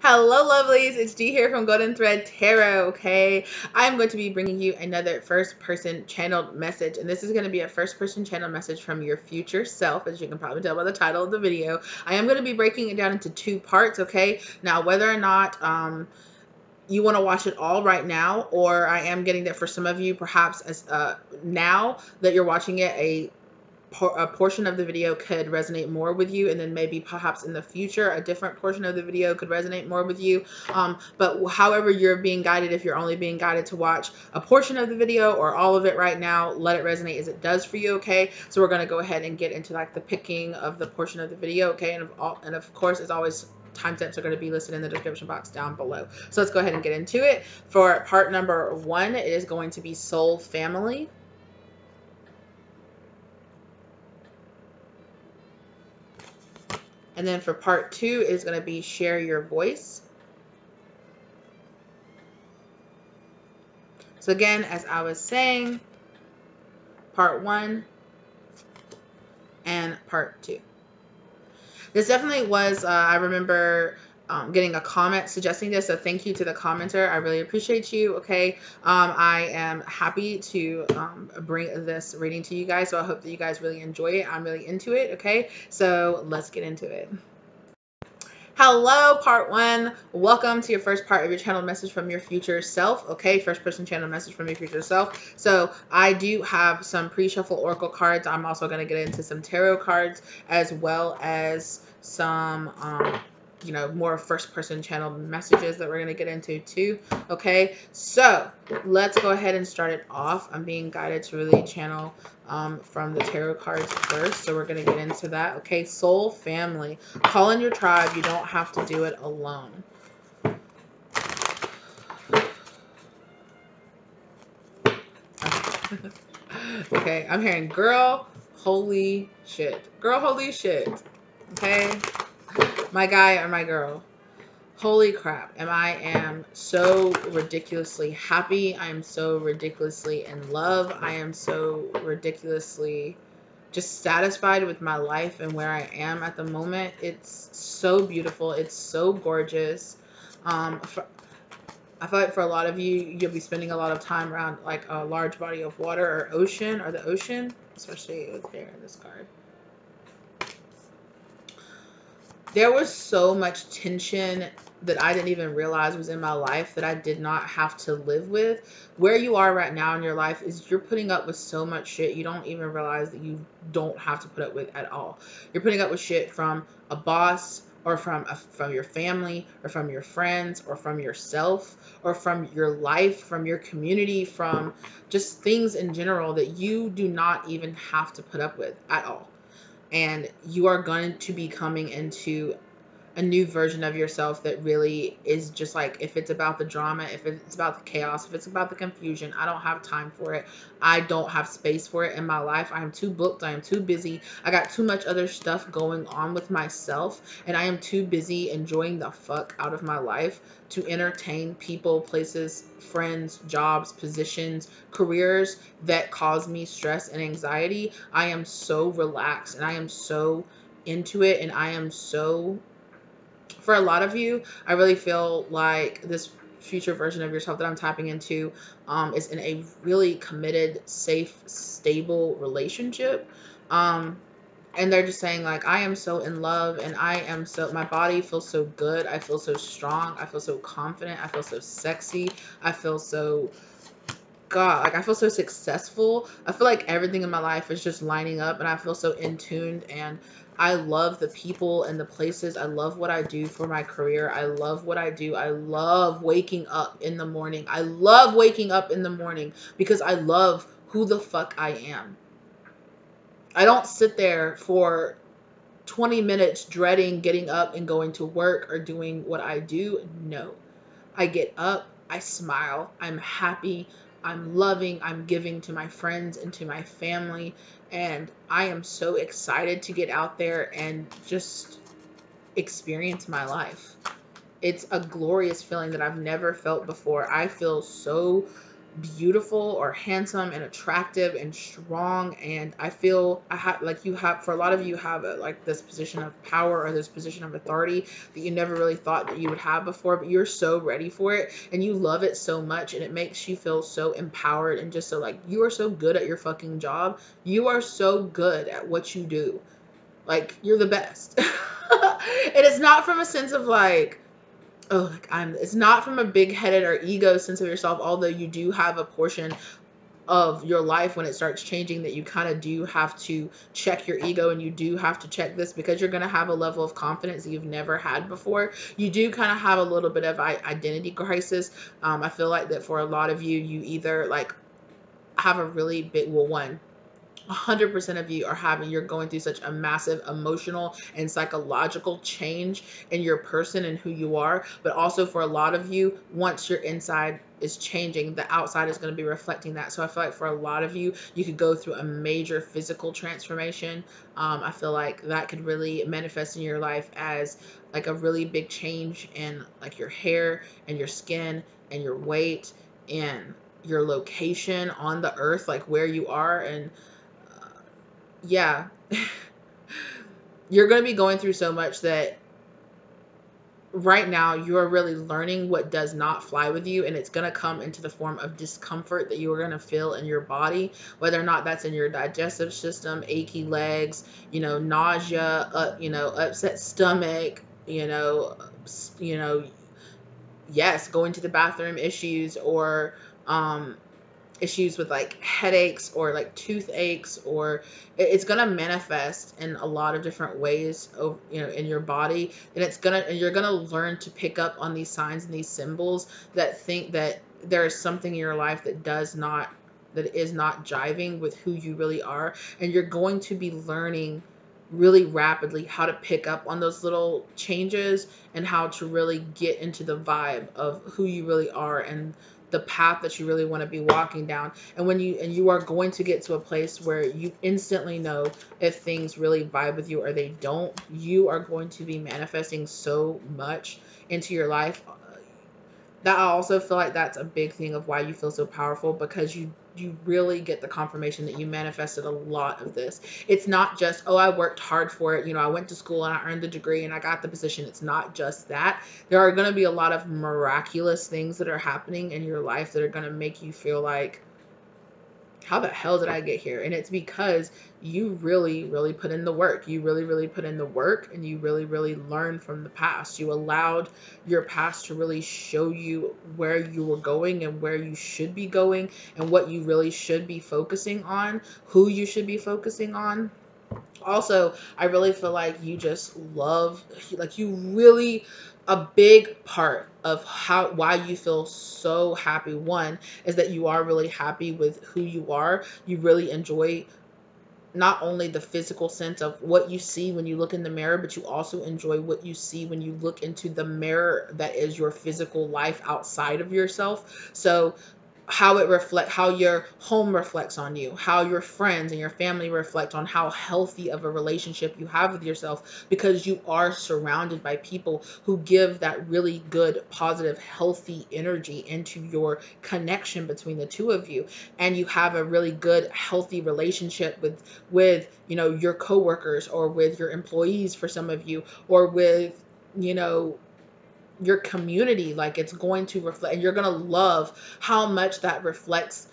Hello, lovelies. It's Dee here from Golden Thread Tarot. Okay, I'm going to be bringing you another first-person channeled message, and this is going to be a first-person channel message from your future self, as you can probably tell by the title of the video. I am going to be breaking it down into two parts. Okay, now whether or not you want to watch it all right now, or I am getting that for some of you, perhaps as now that you're watching it, a portion of the video could resonate more with you, and then maybe perhaps in the future a different portion of the video could resonate more with you. But however you're being guided, if you're only being guided to watch a portion of the video or all of it right now, let it resonate as it does for you. Okay, so we're going to go ahead and get into like the picking of the portion of the video. Okay, and of course, as always, timestamps are going to be listed in the description box down below. So let's go ahead and get into it. For part number 1, it is going to be soul family. And then for part 2 is going to be share your voice. So again, as I was saying, part 1 and part 2. This definitely was, I remember getting a comment suggesting this, so thank you to the commenter. I really appreciate you. Okay, I am happy to bring this reading to you guys, so I hope that you guys really enjoy it. I'm really into it. Okay, so let's get into it. Hello, part 1. Welcome to your first part of your channel message from your future self. Okay, first person channel message from your future self. So I do have some pre-shuffle oracle cards. I'm also going to get into some tarot cards, as well as some you know, more first person channel messages that we're going to get into too. Okay, so let's go ahead and start it off. I'm being guided to really channel from the tarot cards first, so we're going to get into that. Okay, soul family. Call in your tribe. You don't have to do it alone. Okay, I'm hearing girl, holy shit. Girl, holy shit. Okay, my guy or my girl. Holy crap. And I am so ridiculously happy. I am so ridiculously in love. I am so ridiculously just satisfied with my life and where I am at the moment. It's so beautiful. It's so gorgeous. I feel like for a lot of you, you'll be spending a lot of time around like a large body of water or ocean, or the ocean, especially with here in this card. There was so much tension that I didn't even realize was in my life that I did not have to live with. Where you are right now in your life is you're putting up with so much shit you don't even realize that you don't have to put up with at all. You're putting up with shit from a boss, or from your family, or from your friends, or from yourself, or from your life, from your community, from just things in general that you do not even have to put up with at all. And you are going to be coming into a new version of yourself that really is just like, if it's about the drama, if it's about the chaos, if it's about the confusion, I don't have time for it. I don't have space for it in my life. I am too booked. I am too busy. I got too much other stuff going on with myself, and I am too busy enjoying the fuck out of my life to entertain people, places, friends, jobs, positions, careers that cause me stress and anxiety. I am so relaxed, and I am so into it, and I am so, for a lot of you, I really feel like this future version of yourself that I'm tapping into is in a really committed, safe, stable relationship. And they're just saying like, I am so in love, and I am so, my body feels so good. I feel so strong. I feel so confident. I feel so sexy. I feel so, God, like I feel so successful. I feel like everything in my life is just lining up, and I feel so in tuned, and I love the people and the places. I love what I do for my career. I love what I do. I love waking up in the morning. I love waking up in the morning because I love who the fuck I am. I don't sit there for 20 minutes dreading getting up and going to work or doing what I do. No. I get up, I smile, I'm happy, I'm loving, I'm giving to my friends and to my family, and I am so excited to get out there and just experience my life. It's a glorious feeling that I've never felt before. I feel so beautiful or handsome and attractive and strong. And I feel I have like you have for a lot of you have like this position of power or this position of authority that you never really thought that you would have before, but you're so ready for it and you love it so much, and it makes you feel so empowered and just so like you are so good at your fucking job. You are so good at what you do. Like you're the best. And it's not from a sense of like, oh, like I'm, it's not from a big headed or ego sense of yourself, although you do have a portion of your life when it starts changing that you kind of do have to check your ego, and you do have to check this because you're going to have a level of confidence that you've never had before. You do kind of have a little bit of identity crisis. I feel like that for a lot of you, you either like have a really big, well, one, 100% of you are having, you're going through such a massive emotional and psychological change in your person and who you are. But also for a lot of you, once your inside is changing, the outside is going to be reflecting that. So I feel like for a lot of you, you could go through a major physical transformation. I feel like that could really manifest in your life as like a really big change in like your hair and your skin and your weight and your location on the earth, like where you are. And yeah, you're going to be going through so much that right now you're really learning what does not fly with you, and it's going to come into the form of discomfort that you are going to feel in your body, whether or not that's in your digestive system, achy legs, nausea, upset stomach, you know yes, going to the bathroom issues, or um issues with like headaches or like toothaches, or it's going to manifest in a lot of different ways of, in your body. And you're going to learn to pick up on these signs and these symbols that think that there is something in your life that is not jiving with who you really are. And you're going to be learning really rapidly how to pick up on those little changes and how to really get into the vibe of who you really are and the path that you really want to be walking down. And you are going to get to a place where you instantly know if things really vibe with you or they don't. You are going to be manifesting so much into your life. That I also feel like that's a big thing of why you feel so powerful, because you really get the confirmation that you manifested a lot of this. It's not just, oh, I worked hard for it, I went to school and I earned the degree and I got the position. It's not just that. There are going to be a lot of miraculous things that are happening in your life that are going to make you feel like, how the hell did I get here? And it's because you really, really put in the work. You really, really put in the work, and you really, really learned from the past. You allowed your past to really show you where you were going and where you should be going and what you really should be focusing on, who you should be focusing on. Also, I really feel like you just love, like you really, a big part of why you feel so happy, one, is that you are really happy with who you are. You really enjoy not only the physical sense of what you see when you look in the mirror, but you also enjoy what you see when you look into the mirror that is your physical life outside of yourself. So how your home reflects on you, how your friends and your family reflect on how healthy of a relationship you have with yourself, because you are surrounded by people who give that really good, positive, healthy energy into your connection between the two of you. And you have a really good, healthy relationship with your coworkers, or with your employees for some of you, or with you know your community. Like, it's going to reflect, and you're going to love how much that reflects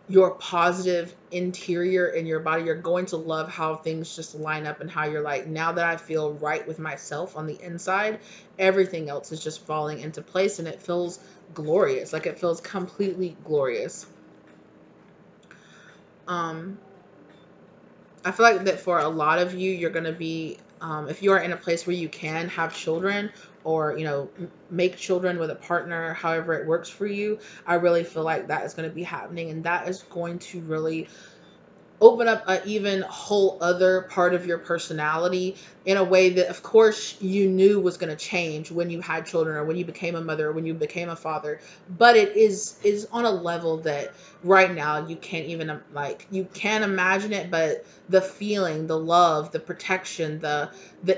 your positive interior in your body. You're going to love how things just line up, and how you're like, now that I feel right with myself on the inside, everything else is just falling into place, and it feels glorious. Like, it feels completely glorious. um I feel like that for a lot of you, you're going to be, if you are in a place where you can have children, or, make children with a partner, however it works for you, I really feel like that is going to be happening. And that is going to really open up a even whole other part of your personality in a way that of course you knew was going to change when you had children or when you became a mother or when you became a father, but it is on a level that right now you can't even, like, you can imagine it, but the feeling, the love, the protection, the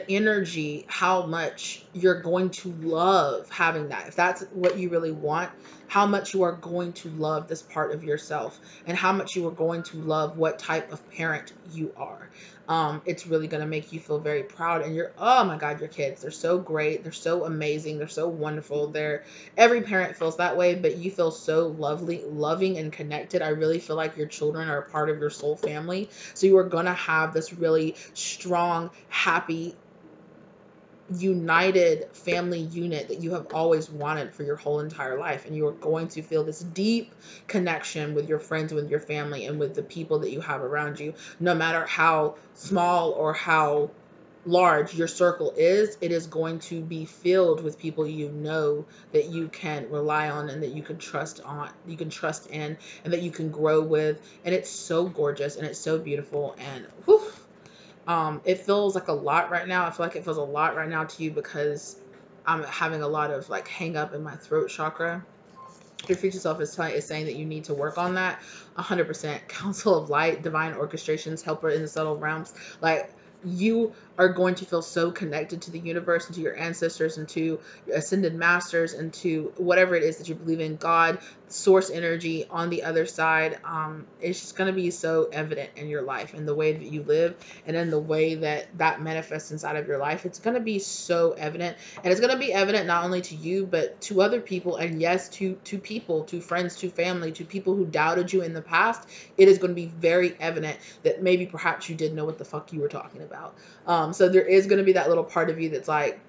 energy, how much you're going to love having that, if that's what you really want, how much you are going to love this part of yourself, and how much you are going to love what type of parent you are. It's really going to make you feel very proud. And you're, oh my God, your kids, they're so great. They're so amazing. They're so wonderful. Every parent feels that way, but you feel so lovely, loving, and connected. I really feel like your children are a part of your soul family. So you are going to have this really strong, happy, united family unit that you have always wanted for your whole entire life, and you are going to feel this deep connection with your friends, with your family, and with the people that you have around you. No matter how small or how large your circle is, it is going to be filled with people you know that you can rely on and that you can trust in, and that you can grow with. And it's so gorgeous and it's so beautiful. And whew, it feels like a lot right now. I feel like it feels a lot right now to you because I'm having a lot of like hang up in my throat chakra. Your future self is saying that you need to work on that. 100%. Council of Light, divine orchestrations, helper in the subtle realms. Like, you are going to feel so connected to the universe and to your ancestors and to your ascended masters and to whatever it is that you believe in, God, source energy on the other side. It's just going to be so evident in your life and the way that you live and in the way that that manifests inside of your life. It's going to be so evident, and it's going to be evident not only to you but to other people, and yes, to people, to friends, to family, to people who doubted you in the past. It is going to be very evident that maybe perhaps you didn't know what the fuck you were talking about. So there is going to be that little part of you that's like,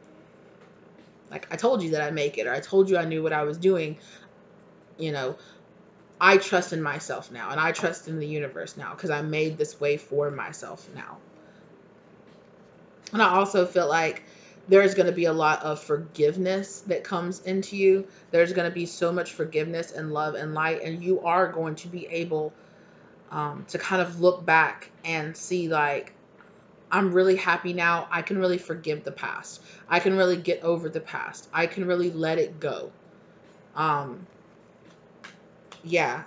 I told you that I'd make it, or I told you I knew what I was doing. You know, I trust in myself now, and I trust in the universe now because I made this way for myself now. And I also feel like there's going to be a lot of forgiveness that comes into you. There's going to be so much forgiveness and love and light, and you are going to be able to kind of look back and see, like, I'm really happy now. I can really forgive the past. I can really get over the past. I can really let it go. Um, yeah.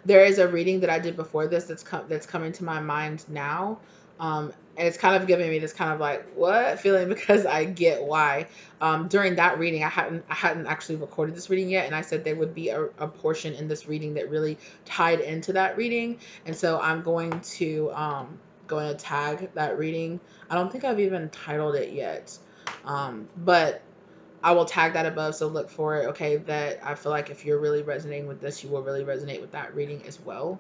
There is a reading that I did before this that's coming to my mind now. And it's kind of giving me this kind of like what feeling because I get why. During that reading, I hadn't actually recorded this reading yet, and I said there would be a portion in this reading that really tied into that reading, and so I'm going to tag that reading. I don't think I've even titled it yet, but I will tag that above, so look for it. Okay, that I feel like if you're really resonating with this, you will really resonate with that reading as well.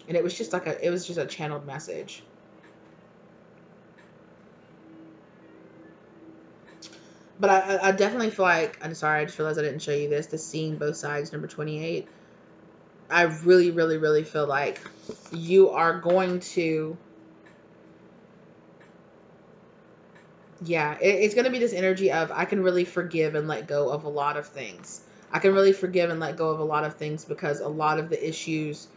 And it was just a channeled message. But I definitely feel like, I'm sorry, I just realized I didn't show you this. The Seeing Both Sides, number 28. I really, really, really feel like you are going to, yeah, it's going to be this energy of I can really forgive and let go of a lot of things. I can really forgive and let go of a lot of things because a lot of the issues,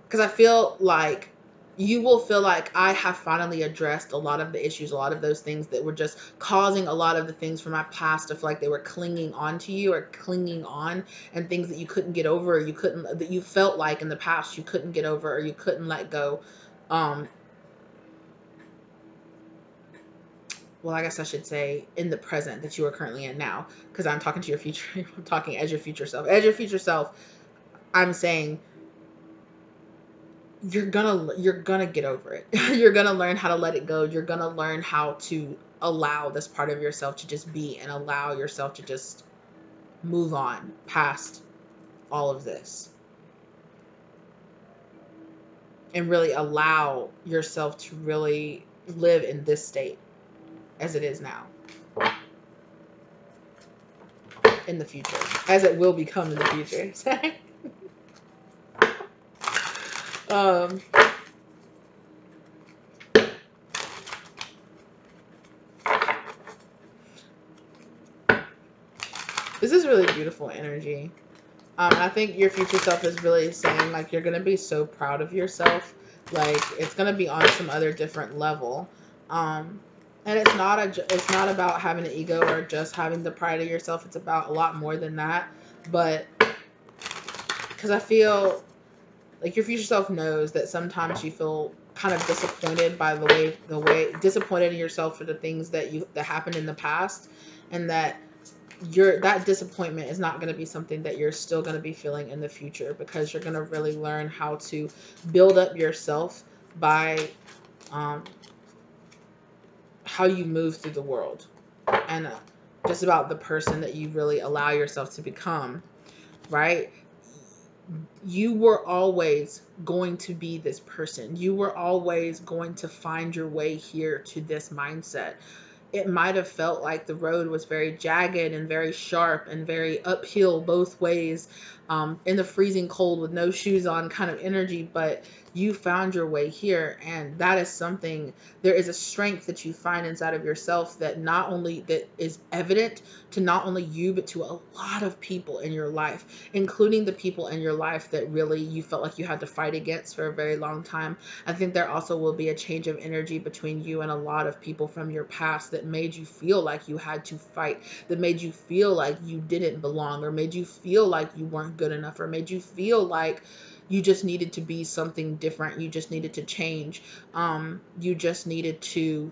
because I feel like you will feel like I have finally addressed a lot of the issues, a lot of those things that were just causing a lot of the things from my past to feel like they were clinging on to you or clinging on, and things that you couldn't get over, or that you felt like in the past you couldn't get over or you couldn't let go. Um, well, I guess I should say in the present that you are currently in now, because I'm talking to your future. I'm talking as your future self. As your future self, I'm saying you're gonna get over it. You're gonna learn how to let it go. You're gonna learn how to allow this part of yourself to just be, and allow yourself to just move on past all of this, and really allow yourself to really live in this state as it is now, in the future, as it will become in the future. um this is really beautiful energy. I think your future self is really saying like you're gonna be so proud of yourself, like it's gonna be on some other different level. Um, and it's not about having an ego or just having the pride of yourself. It's about a lot more than that. But because I feel like your future self knows that sometimes you feel kind of disappointed by the way disappointed in yourself for the things that happened in the past, and that that disappointment is not going to be something that you're still going to be feeling in the future, because you're going to really learn how to build up yourself by um, how you move through the world, and just about the person that you really allow yourself to become, right? You were always going to be this person. You were always going to find your way here to this mindset. It might have felt like the road was very jagged and very sharp and very uphill both ways, in the freezing cold with no shoes on kind of energy, but you found your way here. And that is something, there is a strength that you find inside of yourself that not only that is evident to not only you, but to a lot of people in your life, including the people in your life that really you felt like you had to fight against for a very long time. I think there also will be a change of energy between you and a lot of people from your past that made you feel like you had to fight, that made you feel like you didn't belong, or made you feel like you weren't good enough, or made you feel like you just needed to be something different. You just needed to change. You just needed to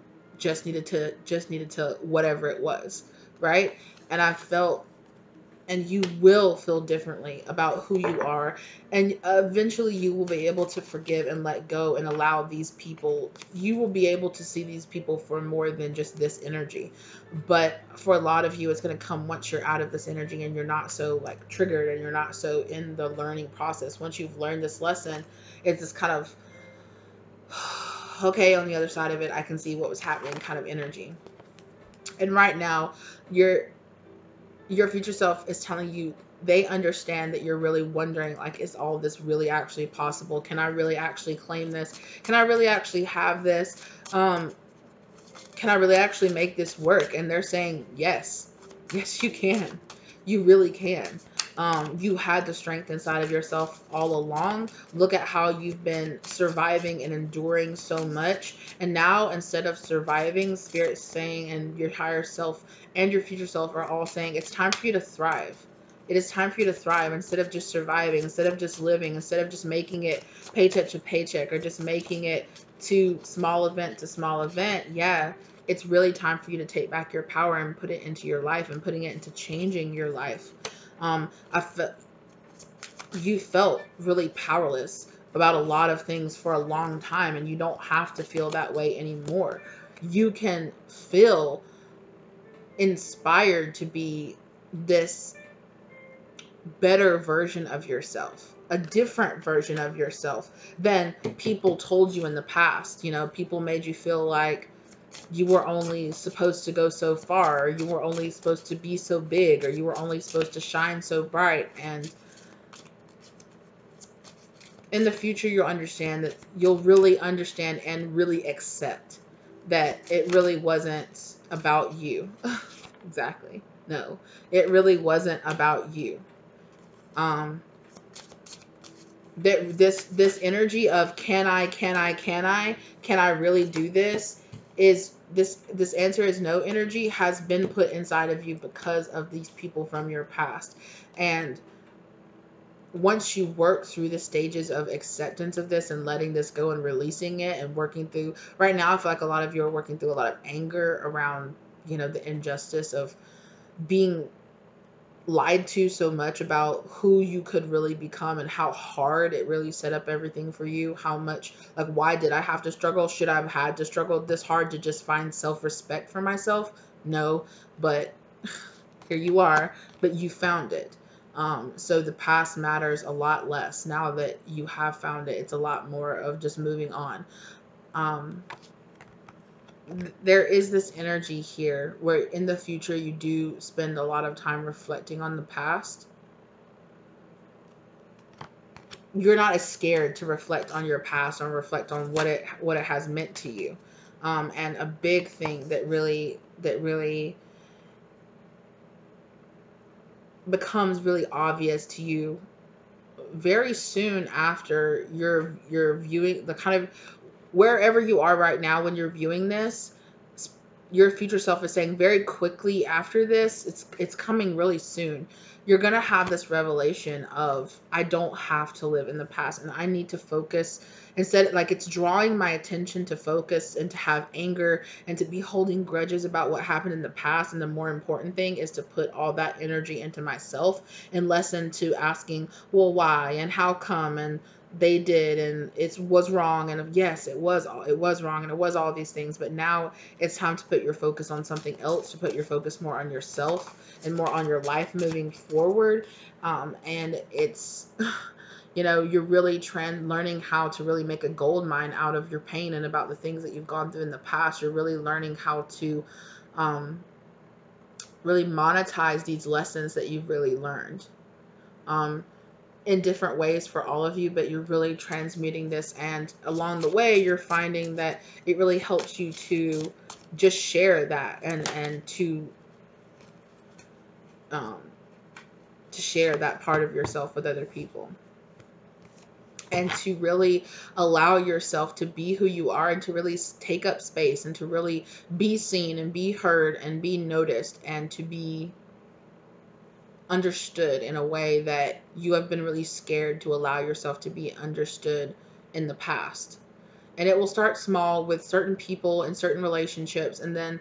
whatever it was, right? And I felt, and you will feel differently about who you are, and eventually you will be able to forgive and let go and allow these people, you will be able to see these people for more than just this energy. But for a lot of you, it's going to come once you're out of this energy and you're not so like triggered and you're not so in the learning process. Once you've learned this lesson, it's this kind of okay, on the other side of it I can see what was happening kind of energy. And right now you're your future self is telling you, they understand that you're really wondering, like, is all this really actually possible? Can I really actually claim this? Can I really actually have this? um can I really actually make this work? And they're saying, yes, yes, you can. You really can. You had the strength inside of yourself all along. Look at how you've been surviving and enduring so much. And now, instead of surviving, Spirit's saying, and your higher self and your future self are all saying, it's time for you to thrive. It is time for you to thrive, instead of just surviving, instead of just living, instead of just making it paycheck to paycheck, or just making it to small event to small event. Yeah, it's really time for you to take back your power and put it into your life, and putting it into changing your life. I felt you felt really powerless about a lot of things for a long time, and you don't have to feel that way anymore. You can feel inspired to be this better version of yourself, a different version of yourself than people told you in the past. You know, people made you feel like you were only supposed to go so far, or you were only supposed to be so big, or you were only supposed to shine so bright. And in the future, you'll really understand and really accept that it really wasn't about you. Exactly. No, it really wasn't about you. Um, that this energy of can I really do this, is this answer is no energy, has been put inside of you because of these people from your past. And once you work through the stages of acceptance of this and letting this go and releasing it and working through, right now I feel like a lot of you are working through a lot of anger around, the injustice of being lied to so much about who you could really become, and how hard it really set up everything for you. How much, like, why did I have to struggle? Should I have had to struggle this hard to just find self-respect for myself? No, but here you are, but you found it. So the past matters a lot less now that you have found it. It's a lot more of just moving on. um, there is this energy here where in the future you do spend a lot of time reflecting on the past. You're not as scared to reflect on your past or reflect on what it has meant to you. And a big thing that really becomes really obvious to you very soon after you're viewing the kind of wherever you are right now when you're viewing this. Your future self is saying very quickly after this, it's coming really soon. You're going to have this revelation of, I don't have to live in the past, and I need to focus. Instead, like, it's drawing my attention to focus and to have anger and to be holding grudges about what happened in the past. And the more important thing is to put all that energy into myself and less into asking, well, why and how come, and they did, and it was wrong, and yes, it was wrong, and it was all these things. But now it's time to put your focus on something else, to put your focus more on yourself and more on your life moving forward. And it's you're really learning how to really make a gold mine out of your pain and about the things that you've gone through in the past. You're really learning how to really monetize these lessons that you've really learned. In different ways for all of you, but you're really transmuting this, and along the way you're finding that it really helps you to just share that, and um to share that part of yourself with other people, and to really allow yourself to be who you are, and to really take up space, and to really be seen and be heard and be noticed, and to be understood in a way that you have been really scared to allow yourself to be understood in the past. And it will start small with certain people and certain relationships, and then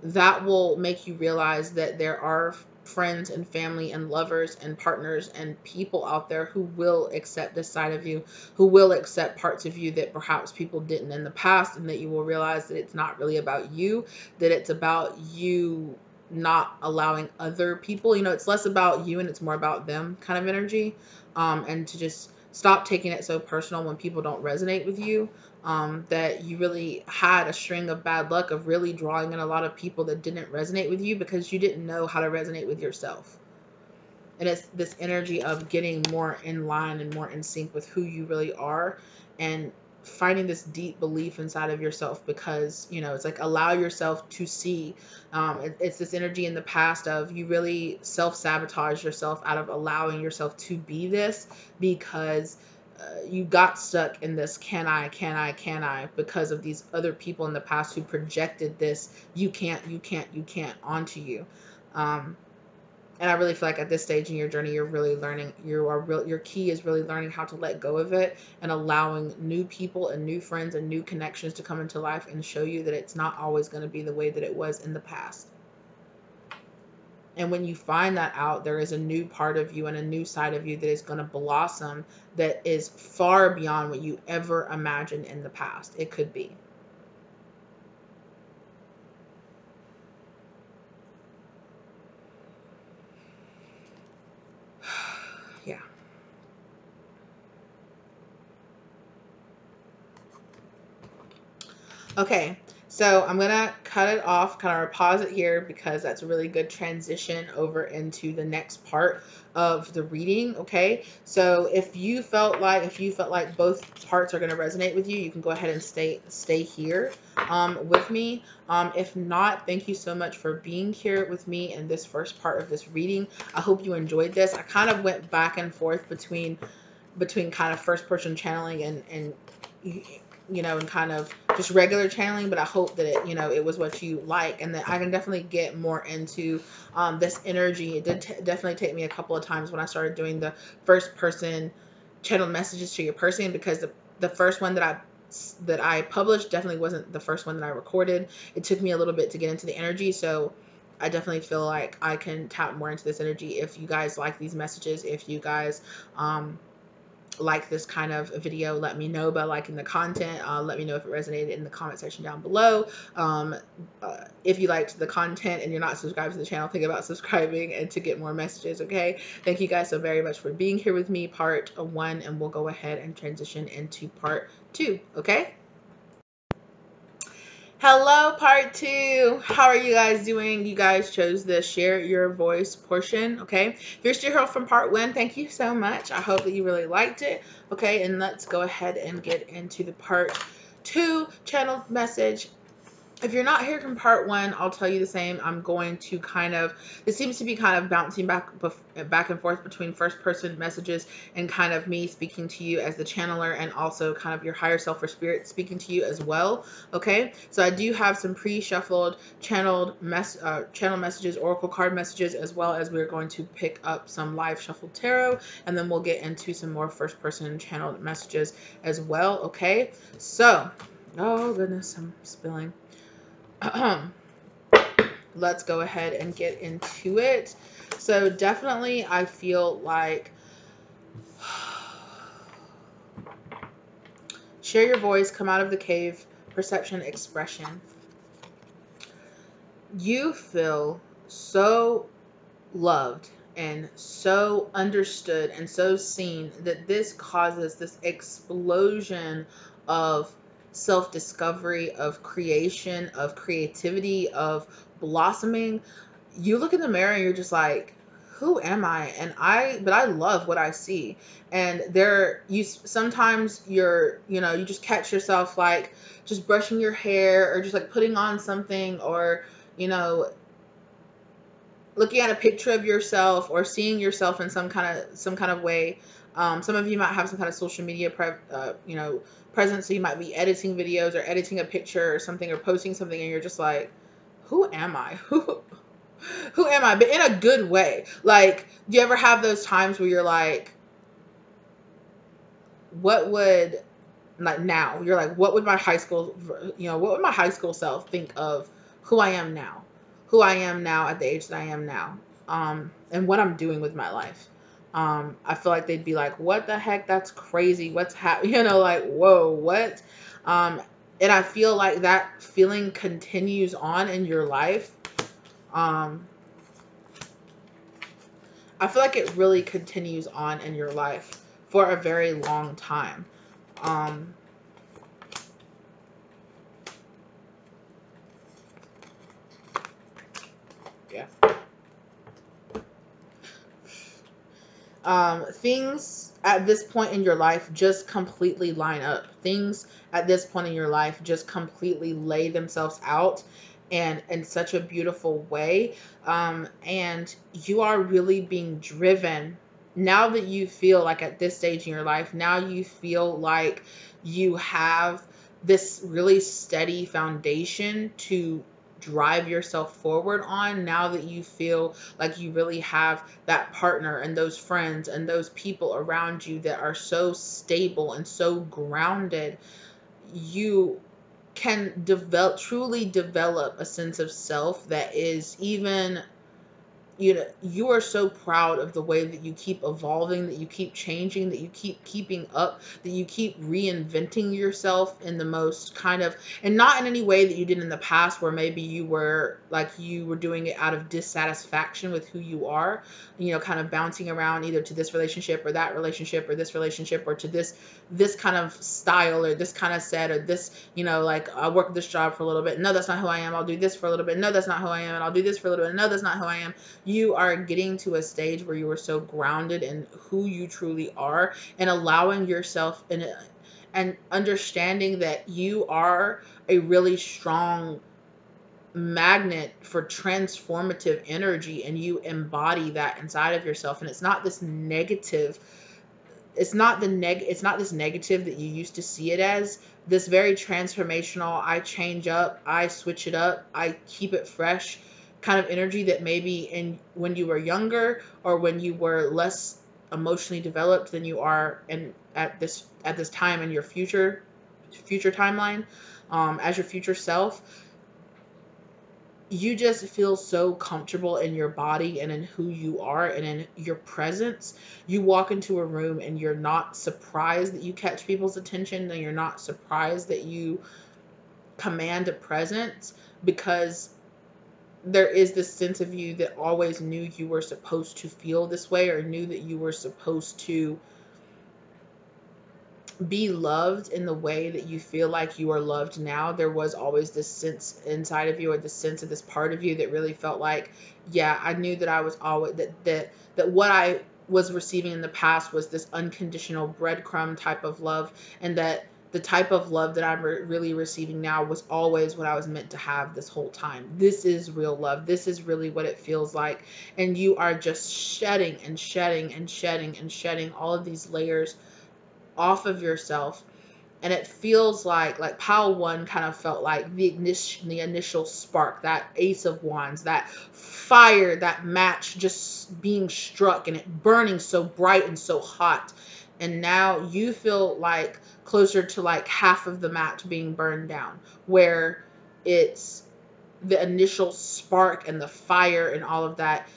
that will make you realize that there are friends and family and lovers and partners and people out there who will accept this side of you, who will accept parts of you that perhaps people didn't in the past, and that you will realize that it's not really about you, that it's about you not allowing other people, it's less about you and it's more about them kind of energy. And to just stop taking it so personal when people don't resonate with you. That you really had a string of bad luck of really drawing in a lot of people that didn't resonate with you because you didn't know how to resonate with yourself. And it's this energy of getting more in line and more in sync with who you really are, and finding this deep belief inside of yourself, because it's like, allow yourself to see. It's this energy in the past of, you really self-sabotage yourself out of allowing yourself to be this, because you got stuck in this can I because of these other people in the past who projected this you can't onto you. And I really feel like at this stage in your journey, you're really learning. Your key is really learning how to let go of it, and allowing new people and new friends and new connections to come into life and show you that it's not always going to be the way that it was in the past. And when you find that out, there is a new part of you and a new side of you that is going to blossom, that is far beyond what you ever imagined in the past it could be. Yeah. Okay, so I'm gonna cut it off, kind of pause it here, because that's a really good transition over into the next part of the reading. Okay, so if you felt like both parts are gonna resonate with you, you can go ahead and stay here with me. If not, thank you so much for being here with me in this first part of this reading. I hope you enjoyed this. I kind of went back and forth between kind of first person channeling and and kind of just regular channeling, but I hope that it was what you like, and that I can definitely get more into this energy. It did definitely take me a couple of times when I started doing the first person channeled messages to your person, because the first one that I published definitely wasn't the first one that I recorded. It took me a little bit to get into the energy, so I definitely feel like I can tap more into this energy. If you guys like these messages, if you guys like this kind of video, let me know by liking the content. Let me know if it resonated in the comment section down below. If you liked the content and you're not subscribed to the channel, think about subscribing and to get more messages. Okay, thank you guys so very much for being here with me, part 1, and we'll go ahead and transition into part 2. Okay, hello, part 2. How are you guys doing? You guys chose the share your voice portion. Okay, if you're still here from part 1, thank you so much. I hope that you really liked it. Okay, and let's go ahead and get into the part 2 channel message. If you're not hearing part one, I'll tell you the same. I'm going to kind of, it seems to be kind of bouncing back and forth between first person messages and kind of me speaking to you as the channeler, and also kind of your higher self or spirit speaking to you as well. Okay, so I do have some pre-shuffled channel messages, oracle card messages, as well as we're going to pick up some live shuffled tarot, and then we'll get into some more first person channeled messages as well. Okay, so, oh goodness, I'm spilling. Let's go ahead and get into it. So definitely I feel like share your voice, come out of the cave, perception, expression. You feel so loved and so understood and so seen that this causes this explosion of self-discovery, of creation, of creativity, of blossoming. You look in the mirror and you're just like, who am I? And but I love what I see. And you sometimes you just catch yourself like just brushing your hair or just like putting on something, or you know looking at a picture of yourself or seeing yourself in some kind of way. Some of you might have some kind of social media presence, so you might be editing videos or editing a picture or something or posting something, and you're just like, who am I? Who am I? But in a good way. Like, do you ever have those times where you're like, what would like now? You're like, what would my high school, what would my high school self think of who I am now? Who I am now at the age that I am now, and what I'm doing with my life. I feel like they'd be like, what the heck? That's crazy. What's happening? Like, whoa, what? Um, and I feel like that feeling continues on in your life. Um, I feel like it really continues on in your life for a very long time. Um, yeah. Things at this point in your life just completely line up. Things at this point in your life just completely lay themselves out and in such a beautiful way. And you are really being driven now that you feel like at this stage in your life, now you feel like you have this really steady foundation to drive yourself forward on. Now that you feel like you really have that partner and those friends and those people around you that are so stable and so grounded, you can truly develop a sense of self that is even, you are so proud of the way that you keep evolving, that you keep changing, that you keep keeping up, that you keep reinventing yourself in the most kind of, and not in any way that you did in the past where maybe you were doing it out of dissatisfaction with who you are, kind of bouncing around either to this relationship or that relationship or this relationship or to this kind of style or this kind of set or this, like, I work this job for a little bit. No, that's not who I am. I'll do this for a little bit. No, that's not who I am. And I'll do this for a little bit. No, that's not who I am. You are getting to a stage where you are so grounded in who you truly are and allowing yourself and understanding that you are a really strong magnet for transformative energy, and you embody that inside of yourself. And it's not this negative, it's not this negative that you used to see it as. This very transformational, I change up, I switch it up, I keep it fresh kind of energy that maybe in when you were younger or when you were less emotionally developed than you are in at this time in your future timeline, as your future self, you just feel so comfortable in your body and in who you are and in your presence. You walk into a room and you're not surprised that you catch people's attention, and you're not surprised that you command a presence, because there is this sense of you that always knew you were supposed to feel this way, or knew that you were supposed to be loved in the way that you feel like you are loved now. There was always this sense inside of you, or this sense of this part of you that really felt like, yeah, I knew that I was always that what I was receiving in the past was this unconditional breadcrumb type of love, and that the type of love that I'm really receiving now was always what I was meant to have this whole time. This is real love. This is really what it feels like. And you are just shedding and shedding and shedding and shedding all of these layers off of yourself. And it feels like pile one kind of felt like the initial spark, that ace of wands, that fire, that match just being struck and it burning so bright and so hot. And now you feel like closer to like half of the match being burned down, where it's the initial spark and the fire and all of that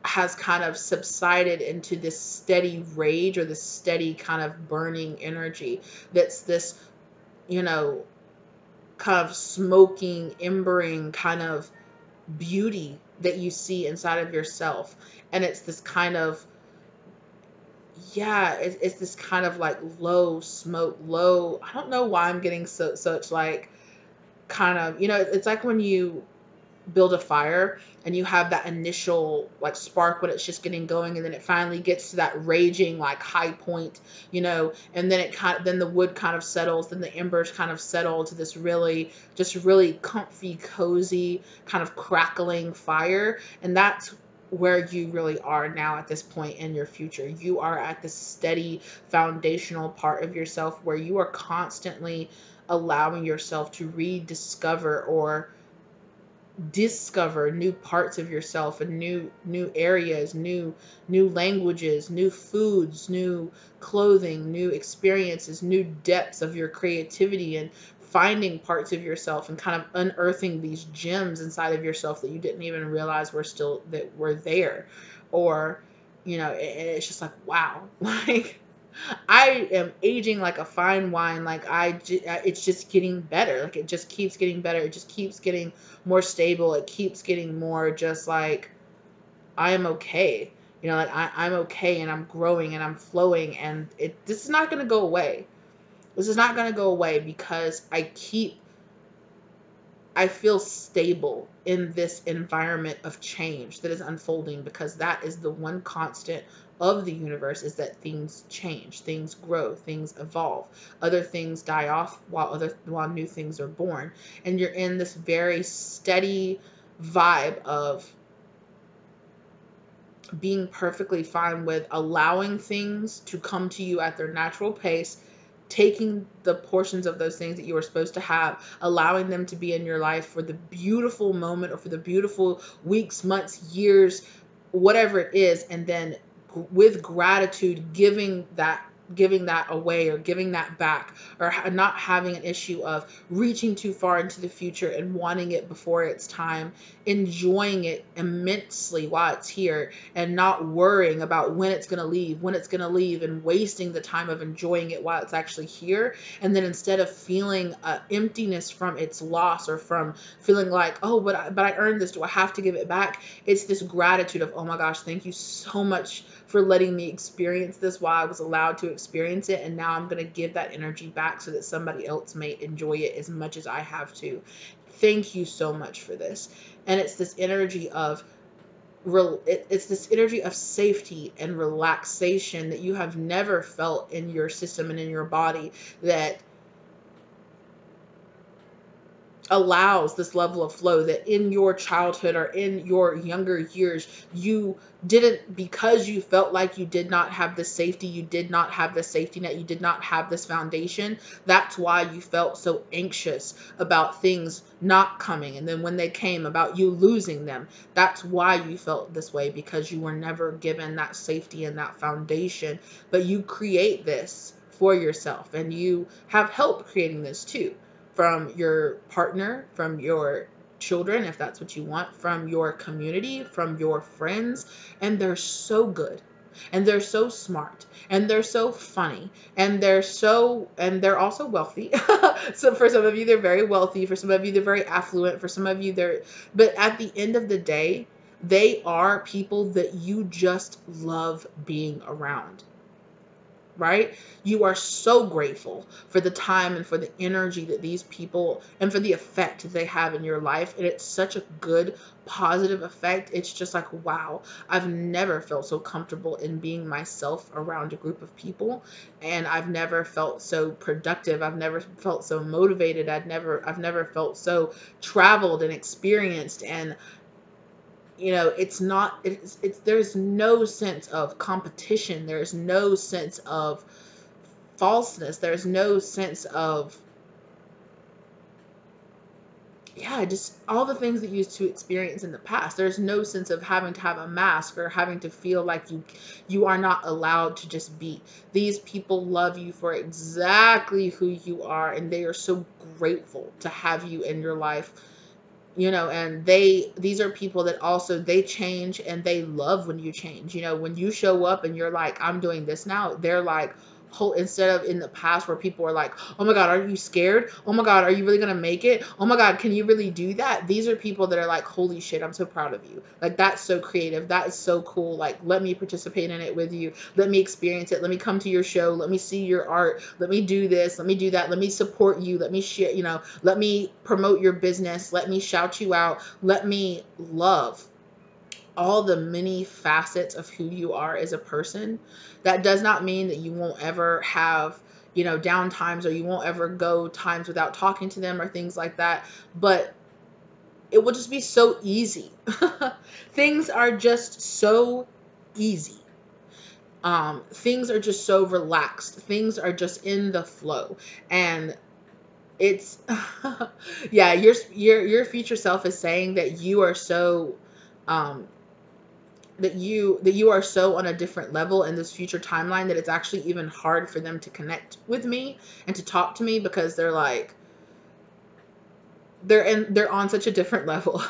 has kind of subsided into this steady rage or this steady kind of burning energy that's this, you know, kind of smoking, embering kind of beauty that you see inside of yourself. And it's this kind of, yeah, it's this kind of like low smoke, low, I don't know why I'm getting such like kind of, you know, it's like when you build a fire and you have that initial like spark when it's just getting going, and then it finally gets to that raging like high point, you know, and then it kind of, then the wood kind of settles, then the embers kind of settle to this really just really comfy, cozy kind of crackling fire. And that's where you really are now at this point in your future. You are at this steady foundational part of yourself where you are constantly allowing yourself to rediscover or discover new parts of yourself and new areas, new languages, new foods, new clothing, new experiences, new depths of your creativity, and finding parts of yourself and kind of unearthing these gems inside of yourself that you didn't even realize were still that were there. Or, you know, and it's just like, wow. Like I am aging like a fine wine. Like it's just getting better. Like it just keeps getting better. It just keeps getting more stable. It keeps getting more just like I am okay. You know, like I'm okay and I'm growing and I'm flowing, and this is not gonna go away. This is not gonna go away because I feel stable in this environment of change that is unfolding, because that is the one constant of the universe, is that things change, things grow, things evolve, other things die off while new things are born. And you're in this very steady vibe of being perfectly fine with allowing things to come to you at their natural pace, taking the portions of those things that you were supposed to have, allowing them to be in your life for the beautiful moment or for the beautiful weeks, months, years, whatever it is, and then with gratitude giving that away or giving that back, or not having an issue of reaching too far into the future and wanting it before it's time, enjoying it immensely while it's here and not worrying about when it's going to leave, and wasting the time of enjoying it while it's actually here. And then instead of feeling emptiness from its loss, or from feeling like, oh, but I earned this, do I have to give it back? It's this gratitude of, oh my gosh, thank you so much for letting me experience this while I was allowed to experience it. And now I'm going to give that energy back so that somebody else may enjoy it as much as I have to. Thank you so much for this. And it's this energy of it's this energy of safety and relaxation that you have never felt in your system and in your body, that allows this level of flow that in your childhood or in your younger years you didn't, because you felt like you did not have the safety, you did not have the safety net, you did not have this foundation. That's why you felt so anxious about things not coming, and then when they came, about you losing them. That's why you felt this way, because you were never given that safety and that foundation. But you create this for yourself, and you have help creating this too, from your partner, from your children, if that's what you want, from your community, from your friends. And they're so good. And they're so smart. And they're so funny. And they're also wealthy. So for some of you, they're very wealthy. For some of you, they're very affluent. For some of you, but at the end of the day, they are people that you just love being around. right? You are so grateful for the time and for the energy that these people and for the effect that they have in your life. And it's such a good, positive effect. It's just like, wow, I've never felt so comfortable in being myself around a group of people. And I've never felt so productive. I've never felt so motivated. I've never felt so traveled and experienced. And it's not, it's there's no sense of competition. There's no sense of falseness. There's no sense of, yeah, just all the things that you used to experience in the past. There's no sense of having to have a mask or having to feel like you are not allowed to just be. These people love you for exactly who you are, and they are so grateful to have you in your life. And these are people that also, they change and they love when you change. When you show up and you're like, I'm doing this now, they're like, whole, instead of in the past where people are like, oh my God, are you scared? Oh my God, are you really gonna make it? Oh my God, can you really do that? These are people that are like, holy shit, I'm so proud of you. Like, that's so creative. That is so cool. Like, let me participate in it with you. Let me experience it. Let me come to your show. Let me see your art. Let me do this. Let me do that. Let me support you. Let me share, let me promote your business. Let me shout you out. Let me love all the many facets of who you are as a person. That does not mean that you won't ever have, down times, or you won't ever go times without talking to them or things like that. But it will just be so easy. Things are just so easy. Things are just so relaxed. Things are just in the flow. And it's yeah, your future self is saying that you are so um that you are so on a different level in this future timeline that it's actually even hard for them to connect with me and to talk to me, because they're like, they're on such a different level.